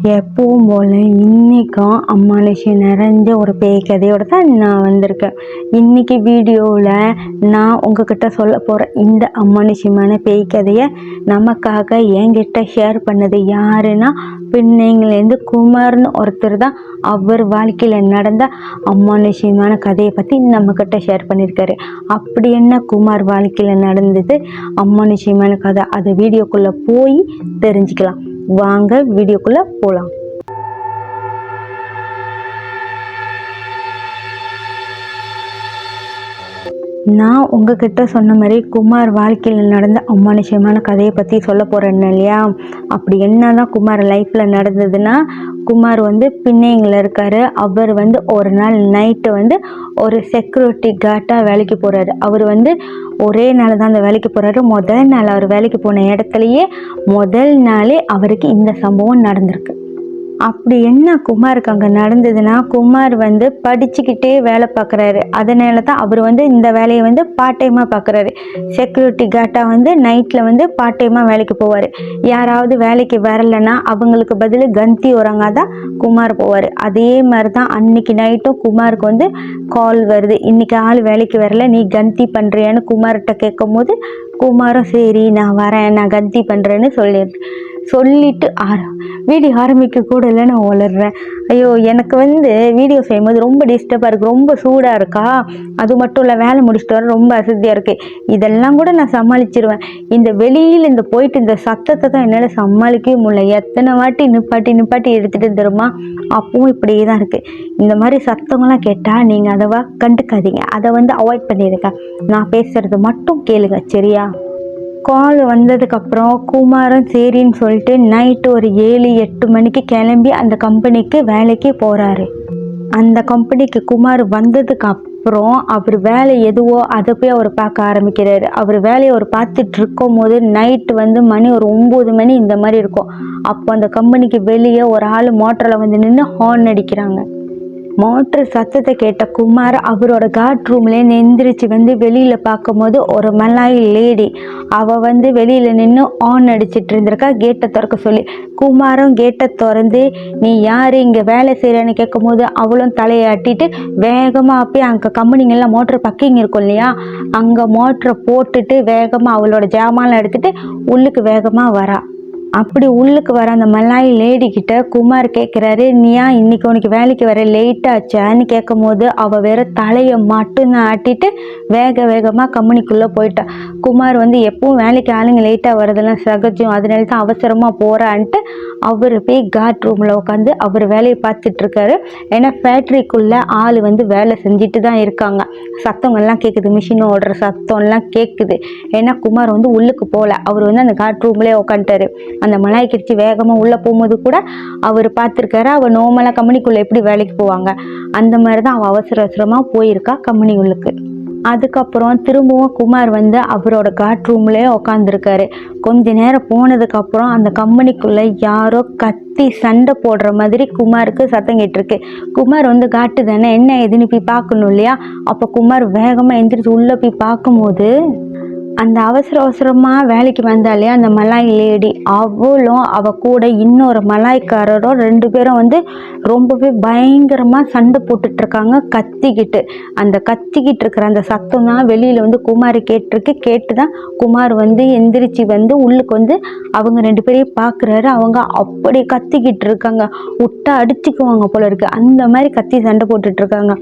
எப்பவும் போல் இன்றைக்கும் அம்மானுஷி நிறைஞ்ச ஒரு பேய் கதையோடு தான் நான் வந்திருக்கேன். இன்றைக்கி வீடியோவில் நான் உங்ககிட்ட சொல்ல போகிற இந்த அம்மானுஷியமான பேய் கதையை நமக்காக என்கிட்ட ஷேர் பண்ணது யாருன்னா, பின்னைங்கலேருந்து குமார்னு ஒருத்தர் தான். அவர் வாழ்க்கையில் நடந்த அம்மானுஷியமான கதையை பற்றி நம்மக்கிட்ட ஷேர் பண்ணியிருக்காரு. அப்படி என்ன குமார் வாழ்க்கையில் நடந்தது அம்மானுஷியமான கதை, அதை வீடியோக்குள்ளே போய் தெரிஞ்சுக்கலாம். வாங்க வீடியோக்குள்ள போலாம். நான் உங்ககிட்ட சொன்ன மாதிரி குமார் வாழ்க்கையில் நடந்த அமானுஷ்யமான கதையை பற்றி சொல்ல போகிறேன் இல்லையா. அப்படி என்ன தான் குமார் லைஃப்பில் நடந்ததுன்னா, குமார் பின்னைங்களில் இருக்கார். அவர் ஒரு நாள் நைட்டு ஒரு செக்யூரிட்டி கார்டாக வேலைக்கு போகிறாரு. அவர் ஒரே நாள் தான் அந்த வேலைக்கு போகிறாரு. முதல் நாள் அவர் வேலைக்கு போன இடத்துலையே முதல் நாளே அவருக்கு இந்த சம்பவம் நடந்திருக்கு. அப்படி என்ன குமாருக்கு அங்கே நடந்ததுன்னா, குமார் படிச்சுக்கிட்டே வேலை பார்க்குறாரு. அதனால தான் அவர் இந்த வேலையை பார்ட் டைமாக பார்க்குறாரு. செக்யூரிட்டி கார்டாக நைட்டில் பார்ட் டைமாக வேலைக்கு போவார். யாராவது வேலைக்கு வரலைன்னா அவங்களுக்கு பதில் கந்தி உரங்க தான் குமார் போவார். அதே மாதிரி தான் அன்னைக்கு நைட்டும் குமாருக்கு கால் வருது. இன்றைக்கி ஆள் வேலைக்கு வரல, நீ கந்தி பண்ணுறியான்னு குமார்கிட்ட கேட்கும் போது குமாரும் சரி நான் வரேன், நான் கந்தி பண்ணுறேன்னு சொல்லிட்டு வீடியோ ஆரம்பிக்க கூட இல்லை, நான் வளர்றேன். ஐயோ, எனக்கு வீடியோ செய்யும்போது ரொம்ப டிஸ்டர்பாக இருக்குது, ரொம்ப சூடாக இருக்கா. அது மட்டும் இல்லை, வேலை முடிச்சுட்டு வர ரொம்ப அசதியாக இருக்குது. இதெல்லாம் கூட நான் சமாளிச்சிருவேன். இந்த வெளியில் போயிட்டு இந்த சத்தத்தை தான் என்னால் சமாளிக்கவே முடியல. எத்தனை வாட்டி நிப்பாட்டி எடுத்துகிட்டு தருமா, அப்பவும் இப்படியே தான் இருக்குது. இந்த மாதிரி சத்தங்கள்லாம் கேட்டால் நீங்கள் அதை கண்டுக்காதீங்க, அதை அவாய்ட் பண்ணிடுங்க. நான் பேசுகிறது மட்டும் கேளுங்க, சரியா. கால் வந்ததுக்கப்புறம் குமாரும் சரின்னு சொல்லிட்டு நைட்டு ஒரு 7-8 மணிக்கு கிளம்பி அந்த கம்பெனிக்கு வேலைக்கு போகிறாரு. அந்த கம்பெனிக்கு குமார் வந்ததுக்கு அப்புறம் அவர் வேலை எதுவோ அதை போய் அவர் பார்க்க ஆரம்பிக்கிறாரு. அவர் வேலையை அவர் பார்த்துட்டு இருக்கும் போது நைட்டு மணி ஒரு 9 மணி இந்த மாதிரி இருக்கும். அப்போ அந்த கம்பெனிக்கு வெளியே ஒரு ஆள் மோட்டரில் நின்று ஹார்ன் அடிக்கிறாங்க. மோட்டர் சத்தத்தை கேட்ட குமார் அவரோட கார்ட் ரூம்லேருந்து எந்திரிச்சு வெளியில் பார்க்கும்போது ஒரு மலாய் லேடி அவள் வெளியில் நின்று ஆன் அடிச்சிட்டு இருந்திருக்கா கேட்டை திறக்க சொல்லி. குமாரும் கேட்டை திறந்து நீ யார் இங்கே வேலை செய்கிறேன்னு கேட்கும் போது அவளும் தலையாட்டிட்டு வேகமாக போய் அங்கே கம்பெனிங்கெல்லாம் மோட்டர் பக்கிங் இருக்கும் இல்லையா, அங்கே மோட்டரை போட்டுட்டு வேகமாக அவளோட ஜாமான்லாம் எடுத்துகிட்டு உள்ளுக்கு வேகமாக வரா. அப்படி உள்ளுக்கு வர அந்த மலாய் லேடி கிட்ட குமார் கேட்குறாரு, நீயா இன்னைக்கு உனக்கு வேலைக்கு வர லேட்டாச்சான்னு கேட்கும் போது அவள் வேற தலையை மட்டும்தான் ஆட்டிட்டு வேகமாக கம்பெனிக்குள்ளே போயிட்டா. குமார் எப்பவும் வேலைக்கு ஆளுங்க லேட்டாக வரதெல்லாம் சகஜம், அதனால தான் அவசரமாக போகிறான்ட்டு அவர் போய் கார்ட் ரூமில் உட்காந்து அவர் வேலையை பார்த்துட்டு இருக்காரு. ஏன்னா ஃபேக்ட்ரிக்குள்ளே ஆள் வேலை செஞ்சுட்டு தான் இருக்காங்க. சத்தங்கள்லாம் கேட்குது, மிஷின் ஓடுற சத்தம்லாம் கேட்குது. ஏன்னா குமார் உள்ளுக்கு போகல, அவர் அந்த கார்ட் ரூம்லேயே உட்காந்துட்டாரு. அந்த மலாய் கிடிச்சி வேகமாக உள்ளே போகும்போது கூட அவர் பார்த்துருக்காரு. அவள் நார்மலாக கம்பெனிக்குள்ளே எப்படி வேலைக்கு போவாங்க அந்த மாதிரி தான் அவள் அவசரமாக போயிருக்கா கம்பெனி உள்ளுக்கு. அதுக்கப்புறம் திரும்பவும் குமார் அவரோட கார்ட் ரூம்லேயே உட்காந்துருக்காரு. கொஞ்ச நேரம் போனதுக்கப்புறம் அந்த கம்பெனிக்குள்ளே யாரோ கத்தி சண்டை போடுற மாதிரி குமாருக்கு சத்தம் கேட்டிருக்கு. குமார் காட்டு தானே என்ன எதுன்னு போய் பார்க்கணும் இல்லையா. அப்போ குமார் வேகமாக எந்திரிச்சு உள்ளே போய் பார்க்கும்போது அந்த அவசரமாக வேலைக்கு வந்தாலே அந்த மலாய் லேடி அவளும் அவள் கூட இன்னொரு மலாய்க்காரரும் 2 பேரும் ரொம்பவே பயங்கரமாக சண்டை போட்டுட்ருக்காங்க கத்திக்கிட்டு. அந்த கத்திக்கிட்டு இருக்கிற அந்த சத்தம் தான் வெளியில் குமார் கேட்டிருக்கு. கேட்டு தான் குமார் எந்திரிச்சு உள்ளுக்கு அவங்க 2 பேரையும் பார்க்குறாரு. அவங்க அப்படி கத்திக்கிட்டு இருக்காங்க, விட்டா அடிச்சுக்குவாங்க போல இருக்குது, அந்த மாதிரி கத்தி சண்டை போட்டுட்ருக்காங்க.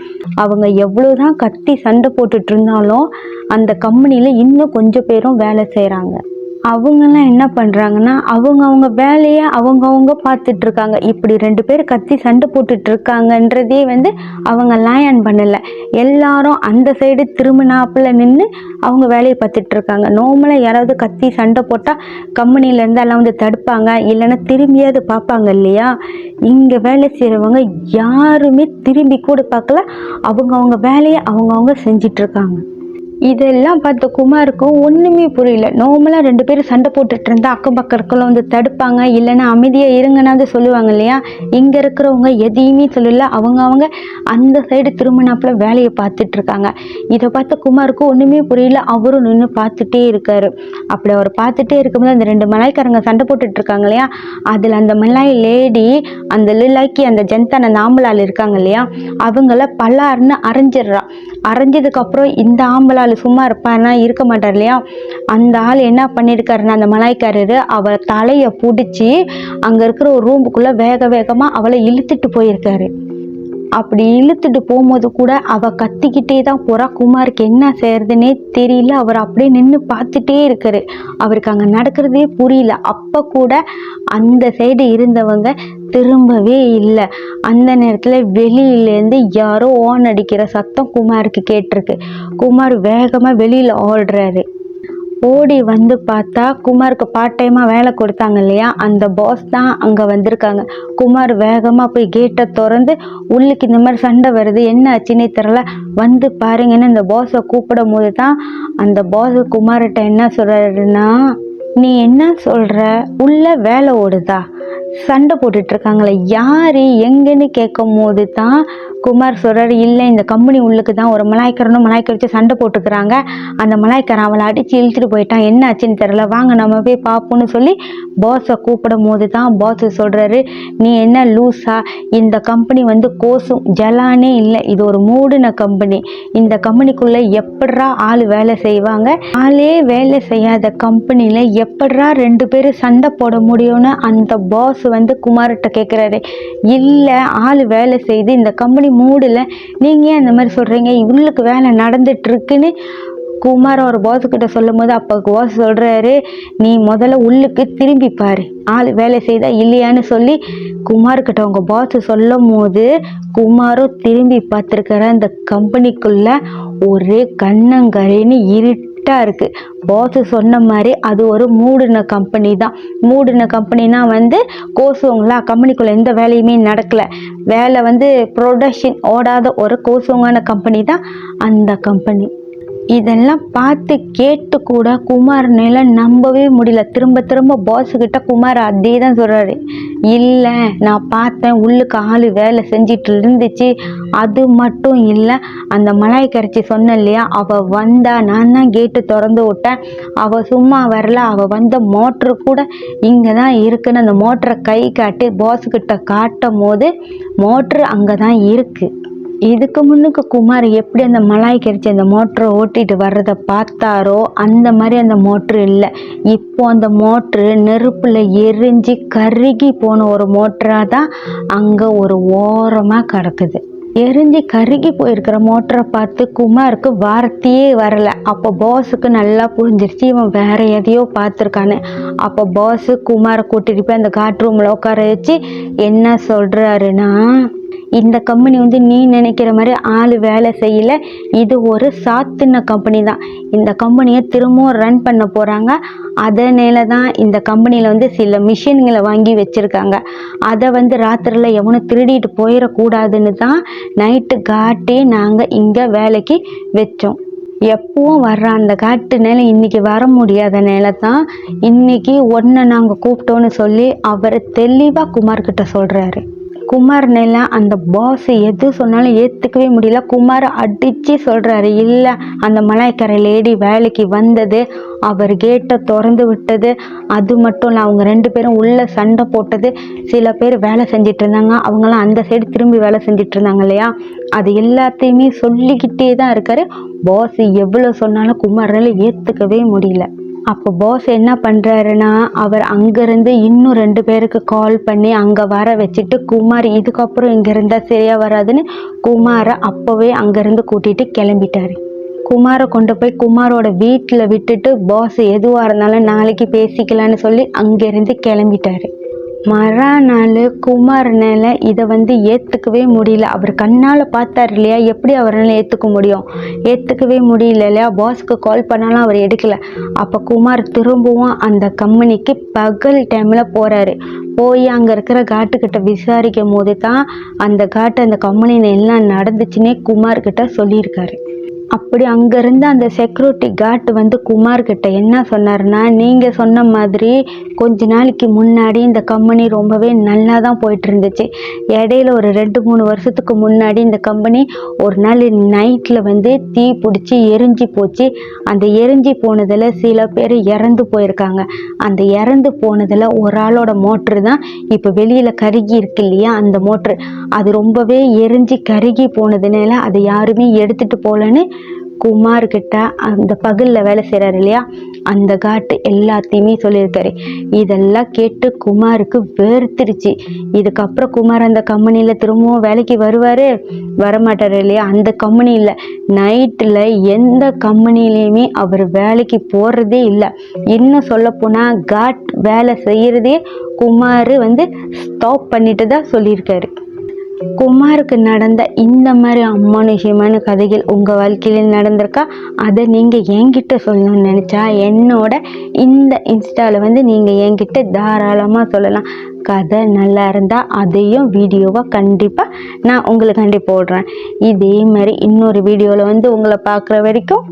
அவங்க எவ்வளோதான் கத்தி சண்டை போட்டுட்டு இருந்தாலும் அந்த கம்பெனியில் இன்னும் கொஞ்சம் பேரும் வேலை செய்கிறாங்க. அவங்கெல்லாம் என்ன பண்ணுறாங்கன்னா அவங்க வேலையை அவங்க பார்த்துட்டு இருக்காங்க. இப்படி 2 பேர் கத்தி சண்டை போட்டுட்டு இருக்காங்கன்றதே அவங்க லாயன் பண்ணலை. எல்லாரும் அந்த சைடு திரும்பினாப்புல நின்று அவங்க வேலையை பார்த்துட்டு இருக்காங்க. நார்மலாக யாராவது கத்தி சண்டை போட்டால் கம்பெனிலேருந்து எல்லாம் தடுப்பாங்க, இல்லைன்னா திரும்பியாவது பார்ப்பாங்க இல்லையா. இங்கே வேலை செய்கிறவங்க யாருமே திரும்பி கூட பார்க்கல, அவங்க வேலையை அவங்க செஞ்சிட்ருக்காங்க. இதெல்லாம் பார்த்த குமாருக்கும் ஒன்றுமே புரியல. நார்மலாக 2 பேரும் சண்டை போட்டுட்டு இருந்தா அக்கம் பக்கம் இருக்கவங்க வந்து தடுப்பாங்க, இல்லைன்னா அமைதியாக இருங்கன்னாவது சொல்லுவாங்க இல்லையா? இங்கே இருக்கிறவங்க எதையுமே சொல்லல. அவங்க அந்த சைடு திரும்பினாப்புல வேலையை பார்த்துட்டு இருக்காங்க. இதை பார்த்த குமாருக்கு ஒன்றுமே புரியல. அவரும் நின்று பார்த்துட்டே இருக்காரு. அப்படி அவர் பார்த்துட்டே இருக்கும்போது அந்த 2 மலாய்க்காரங்க சண்டை போட்டுட்டு இருக்காங்க இல்லையா? அதில் அந்த மலாய் லேடி, அந்த லிலாக்கி, அந்த ஜனத்தான், அந்த ஆம்பளால் இருக்காங்க இல்லையா? அவங்கள பல்லாருன்னு அரைஞ்சிடுறா. அரைஞ்சதுக்கப்புறம் இந்த ஆம்பளால் சும்மா இருப்பாருன்னா இருக்க மாட்டார் இல்லையா? அந்த ஆள் என்ன பண்ணியிருக்காருன்னா, அந்த மலாய்க்காரரு அவளை தலையை பிடிச்சி அங்கே இருக்கிற ஒரு ரூமுக்குள்ளே வேக வேகமாக அவளை இழுத்துட்டு போயிருக்காரு. அப்படி இழுத்துட்டு போகும்போது கூட அவள் கத்திக்கிட்டே தான் போகிறா. குமாருக்கு என்ன செய்யறதுன்னே தெரியல. அவர் அப்படியே நின்று பார்த்துட்டே இருக்காரு. அவருக்கு அங்கே நடக்கிறதே புரியல. அப்போ கூட அந்த சைடு இருந்தவங்க திரும்பவே இல்லை. அந்த நேரத்தில் வெளியிலேருந்து யாரோ ஓன் அடிக்கிற சத்தம் குமாருக்கு கேட்டிருக்கு. குமார் வேகமாக வெளியில் ஓடுறாரு. ஓடி வந்து பார்த்தா குமாருக்கு பார்ட் டைமாக வேலை கொடுத்தாங்க இல்லையா? அந்த பாஸ் தான் அங்கே வந்திருக்காங்க. குமார் வேகமாக போய் கேட்டை திறந்து உள்ளுக்கு இந்த மாதிரி சண்டை வருது, என்ன ஆச்சுன்னே தெரில, வந்து பாருங்கன்னு அந்த பாஸை கூப்பிடும் போது தான் அந்த பாஸ் குமார்கிட்ட என்ன சொல்கிறாருன்னா, நீ என்ன சொல்கிற, உள்ள வேலை ஓடுதா, சண்டை போட்டுட்ருக்காங்களே, யார் எங்கன்னு கேட்கும் போது தான் குமார் சொல்கிறாரு, இல்லை இந்த கம்பெனி உள்ளுக்கு தான் ஒரு மலாய்க்காரனும் மலாய்க்க வச்சு சண்டை போட்டுக்கிறாங்க. அந்த மலாய்க்காரன் அவளை அடித்து இழுத்துட்டு போயிட்டான், என்ன ஆச்சுன்னு தெரில, வாங்க நம்ம போய் பார்ப்போன்னு சொல்லி பாஸை கூப்பிடும் போது தான் பாஸ் சொல்கிறாரு, நீ என்ன லூஸா, இந்த கம்பெனி வந்து கோசும் ஜலானே இல்லை, இது ஒரு மூடின கம்பெனி. இந்த கம்பெனிக்குள்ளே எப்படா ஆள் வேலை செய்வாங்க, ஆளே வேலை செய்யாத கம்பெனியில் எப்படா 2 பேரும் சண்டை போட முடியும்னு அந்த பாஸ் வந்து குமார்கிட்ட கேட்குறாரு. இல்லை ஆள் வேலை செய்து இந்த கம்பெனி மூடல, நீங்கள் ஏன் அந்த மாதிரி சொல்கிறீங்க, இவங்களுக்கு வேலை நடந்துட்டு இருக்குன்னு குமார் அவர் பாஸுக்கிட்ட சொல்லும் போது அப்போ பாஸ் சொல்கிறாரு, நீ முதல்ல உள்ளுக்கு திரும்பி பாரு, ஆள் வேலை செய்தா இல்லையான்னு சொல்லி குமார்கிட்ட அவங்க பாஸ் சொல்லும் போது குமாரும் திரும்பி பார்த்துருக்கிற அந்த கம்பெனிக்குள்ள ஒரே கண்ணங்கரைன்னு இருட்டாக இருக்குது. பாஸ் சொன்ன மாதிரி அது ஒரு மூடின கம்பெனி தான். மூடின கம்பெனினா வந்து கோசுவங்களா, கம்பெனிக்குள்ளே எந்த வேலையுமே நடக்கலை, வேலை வந்து ப்ரொடக்ஷன் ஓடாத ஒரு கோசுவங்கான கம்பெனி தான் அந்த கம்பெனி. இதெல்லாம் பார்த்து கேட்டு கூட குமார்னால நம்பவே முடியல. திரும்ப திரும்ப பாஸுக்கிட்ட குமார் அதே தான் சொல்கிறாரு, இல்லை நான் பார்த்தேன், உள்ளுக்கு ஆள் வேலை செஞ்சிட்டு இருந்துச்சு, அது மட்டும் இல்லை, அந்த மலாய்க்கரைச்சி சொன்னேன் இல்லையா, அவள் வந்தா, நான் தான் கேட்டு திறந்து விட்டேன், அவள் சும்மா வரல, அவள் வந்த மோட்ரு கூட இங்கே தான் இருக்குன்னு அந்த மோட்டரை கை காட்டி பாஸுக்கிட்ட காட்டும் போது மோட்ரு அங்கே தான் இருக்குது. இதுக்கு முன்னுக்கு குமார் எப்படி அந்த மலாய்க்கரைச்சி அந்த மோட்டரை ஓட்டிட்டு வர்றதை பார்த்தாரோ அந்த மாதிரி அந்த மோட்ரு இல்லை. இப்போ அந்த மோட்ரு நெருப்பில் எரிஞ்சு கருகி போன ஒரு மோட்டராக தான் அங்கே ஒரு ஓரமாக கிடக்குது. எரிஞ்சு கருகி போயிருக்கிற மோட்டரை பார்த்து குமாருக்கு வார்த்தையே வரலை. அப்போ பாஸுக்கு நல்லா புரிஞ்சிருச்சு, இவன் வேற எதையோ பார்த்துருக்கான்னு. அப்போ பாஸு குமாரை கூட்டிட்டு போய் அந்த காட் ரூமில் உட்கார வச்சு என்ன சொல்கிறாருன்னா, இந்த கம்பெனி வந்து நீ நினைக்கிற மாதிரி ஆள் வேலை செய்யலை, இது ஒரு சாத்தின கம்பெனி தான். இந்த கம்பெனியை திரும்பவும் ரன் பண்ண போகிறாங்க. அதனால தான் இந்த கம்பெனியில் வந்து சில மிஷின்களை வாங்கி வச்சுருக்காங்க. அதை வந்து ராத்திரியில் எவனும் திருடிட்டு போயிடக்கூடாதுன்னு தான் நைட்டு காட்டே நாங்கள் இங்கே வேலைக்கு வச்சோம். எப்பவும் வர்ற அந்த காட்டுனால இன்றைக்கி வர முடியாதனால தான் இன்றைக்கி ஒன்றை நாங்கள் கூப்பிட்டோன்னு சொல்லி அவர் தெளிவாக குமார்கிட்ட சொல்கிறாரு. குமார்னால அந்த பாஸ் எது சொன்னாலும் ஏற்றுக்கவே முடியல. குமார் அடித்து சொல்கிறாரு, இல்லை அந்த மலாய்க்கார லேடி வேலைக்கு வந்தது, அவர் கேட்டை திறந்து விட்டது, அது மட்டும் இல்லை அவங்க 2 பேரும் உள்ளே சண்டை போட்டது, சில பேர் வேலை செஞ்சிட்டு இருந்தாங்க, அவங்களாம் அந்த சைடு திரும்பி வேலை செஞ்சிட்டு இருந்தாங்க இல்லையா, அது எல்லாத்தையுமே சொல்லிக்கிட்டே தான் இருக்காரு. பாஸ் எவ்வளோ சொன்னாலும் குமார்னால ஏற்றுக்கவே முடியல. அப்போ பாஸ் என்ன பண்ணுறாருன்னா, அவர் அங்கேருந்து இன்னும் 2 பேருக்கு கால் பண்ணி அங்கே வர வச்சுட்டு, குமார் இதுக்கப்புறம் இங்கே இருந்தால் சரியாக வராதுன்னு குமாரை அப்போவே அங்கேருந்து கூட்டிகிட்டு கிளம்பிட்டார். குமாரை கொண்டு போய் குமாரோட வீட்டில் விட்டுட்டு பாஸ் எதுவாக இருந்தாலும் நாளைக்கு பேசிக்கலான்னு சொல்லி அங்கேருந்து கிளம்பிட்டார். மறுநாள் குமார்னால இதை வந்து ஏற்றுக்கவே முடியல. அவர் கண்ணால் பார்த்தார் இல்லையா, எப்படி அவரால் ஏற்றுக்க முடியும், ஏற்றுக்கவே முடியல இல்லையா. பாஸ்க்கு கால் பண்ணாலும் அவர் எடுக்கலை. அப்போ குமார் திரும்பவும் அந்த கம்பெனிக்கு பகல் டைமில் போகிறாரு. போய் அங்கே இருக்கிற காட்டுக்கிட்ட விசாரிக்கும் போது தான் அந்த காட்டு அந்த கம்பெனியில் எல்லாம் நடந்துச்சுன்னே குமார்கிட்ட சொல்லியிருக்காரு. அப்படி அங்கேருந்து அந்த செக்யூரிட்டி கார்டு வந்து குமார்கிட்ட என்ன சொன்னார்னா, நீங்கள் சொன்ன மாதிரி கொஞ்ச நாளைக்கு முன்னாடி இந்த கம்பெனி ரொம்பவே நல்லா தான் போயிட்டு இருந்துச்சு. இடையில ஒரு 2-3 வருஷத்துக்கு முன்னாடி இந்த கம்பெனி ஒரு நாள் நைட்டில் வந்து தீ பிடிச்சி எரிஞ்சு போச்சு. அந்த எரிஞ்சு போனதில் சில பேர் இறந்து போயிருக்காங்க. அந்த இறந்து போனதில் ஒரு ஆளோட மோட்ரு தான் இப்போ வெளியில் கருகி இருக்கு இல்லையா, அந்த மோட்ரு அது ரொம்பவே எரிஞ்சு கருகி போனதுனால அதை யாருமே எடுத்துகிட்டு போகலன்னு குமார்கிட்ட அந்த பகலில் வேலை செய்கிறாரு இல்லையா, அந்த காட்டு எல்லாத்தையுமே சொல்லியிருக்காரு. இதெல்லாம் கேட்டு குமாருக்கு வேர்த்துருச்சு. இதுக்கப்புறம் குமார் அந்த கம்பெனியில் திரும்பவும் வேலைக்கு வருவார் வரமாட்டார் இல்லையா. அந்த கம்பெனியில் நைட்டில் எந்த கம்பெனிலையுமே அவர் வேலைக்கு போகிறதே இல்லை. இன்னும் சொல்லப்போனால் காட் வேலை செய்கிறதே குமார் வந்து ஸ்டாப் பண்ணிட்டு தான் சொல்லியிருக்காரு. குமாருக்கு நடந்த இந்த மாதிரி அமானுஷ்யமான கதைகள் உங்கள் வாழ்க்கையில் நடந்திருக்கா? அதை நீங்கள் என்கிட்ட சொல்லணும்னு நினச்சா என்னோட இந்த இன்ஸ்டாவில் வந்து நீங்கள் என்கிட்ட தாராளமாக சொல்லலாம். கதை நல்லா இருந்தால் அதையும் வீடியோவாக கண்டிப்பாக நான் உங்களுக்காண்டி போடுறேன். இதே மாதிரி இன்னொரு வீடியோவில் வந்து உங்களை பார்க்குற வரைக்கும்